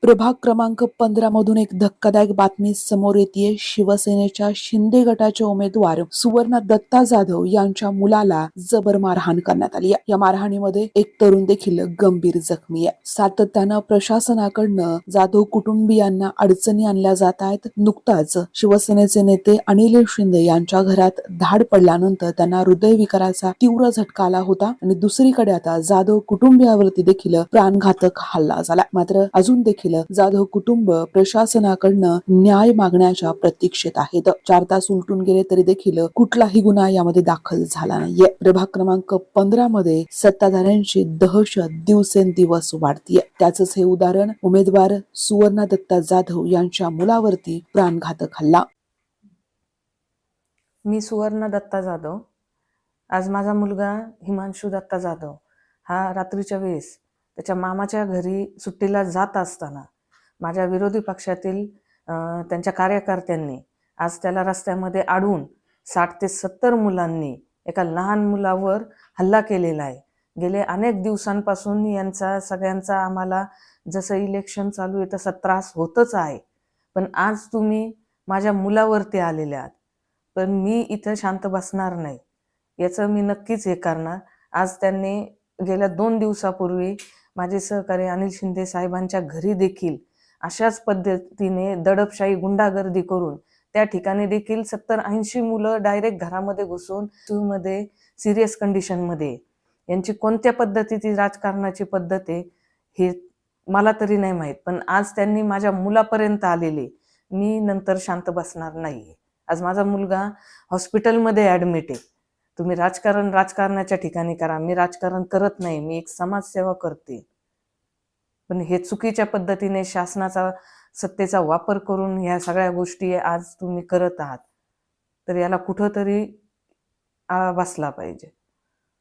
प्रभाग क्रमांक 15 मधून एक धक्कादायक बातमी समोर येते। शिवसेनेच्या शिंदे गटाचे उमेदवार सुवर्ण दत्ता जाधव यांच्या मुलाला जबर मारहाण करण्यात आली आहे। या मारहाणीमध्ये एक तरुण देखील गंभीर जखमी आहे। सातत्यानं प्रशासनाकडनं जाधव कुटुंबियांना अडचणी आणल्या जात आहेत। नुकताच शिवसेनेचे नेते अनिल शिंदे यांच्या घरात धाड पडल्यानंतर त्यांना हृदयविकाराचा तीव्र झटका आला होता आणि दुसरीकडे आता जाधव कुटुंबियावरती देखील प्राणघातक हल्ला झाला। मात्र अजून देखील जाधव कुटुंब प्रशासनाकडनं न्याय मागण्याच्या प्रतीक्षेत आहेत। 4 तास उलटून गेले तरी देखील कुठलाही गुन्हा यामध्ये दाखल झाला नाहीये। प्रभाग क्रमांक 15 मध्ये सत्ताधाऱ्यांची दहशत दिवसेंदिवस वाढतीये। त्याचंच हे उदाहरण उमेदवार सुवर्ण दत्ता जाधव यांच्या मुलावरती प्राणघातक हल्ला। मी सुवर्ण दत्ता जाधव। आज माझा मुलगा हिमांशु दत्ता जाधव हा रात्रीच्या वेळेस त्याच्या मामाच्या घरी सुट्टीला जात असताना माझ्या विरोधी पक्षातील त्यांच्या कार्यकर्त्यांनी आज त्याला रस्त्यामध्ये अडवून 60 ते 70 मुलांनी एका लहान मुलावर हल्ला केलेला आहे। गेले अनेक दिवसांपासून यांचा सगळ्यांचा आम्हाला जसं इलेक्शन चालू आहे तसा त्रास होतच आहे, पण आज तुम्ही माझ्या मुलावरती आलेले आहात, पण मी इथं शांत बसणार नाही, याचं मी नक्कीच हे करणार। आज त्यांनी गेल्या 2 दिवसापूर्वी माझे सहकारी अनिल शिंदे साहेबांच्या घरी देखील अशाच पद्धतीने दडपशाही गुंडागर्दी करून त्या ठिकाणी देखील 70-80 मुलं डायरेक्ट घरामध्ये घुसून मध्ये सिरियस कंडिशनमध्ये। यांची कोणत्या पद्धतीची राजकारणाची पद्धत आहे हे मला तरी नाही माहीत, पण आज त्यांनी माझ्या मुलापर्यंत आलेले, मी नंतर शांत बसणार नाही। आज माझा मुलगा हॉस्पिटलमध्ये ॲडमिट आहे। तुम्ही राजकारणाच्या ठिकाणी करा, मी राजकारण करत नाही, मी एक समाजसेवा करते, पण हे चुकीच्या पद्धतीने शासनाचा सत्तेचा वापर करून ह्या सगळ्या गोष्टी आज तुम्ही करत आहात, तर याला कुठंतरी आळा बसला पाहिजे।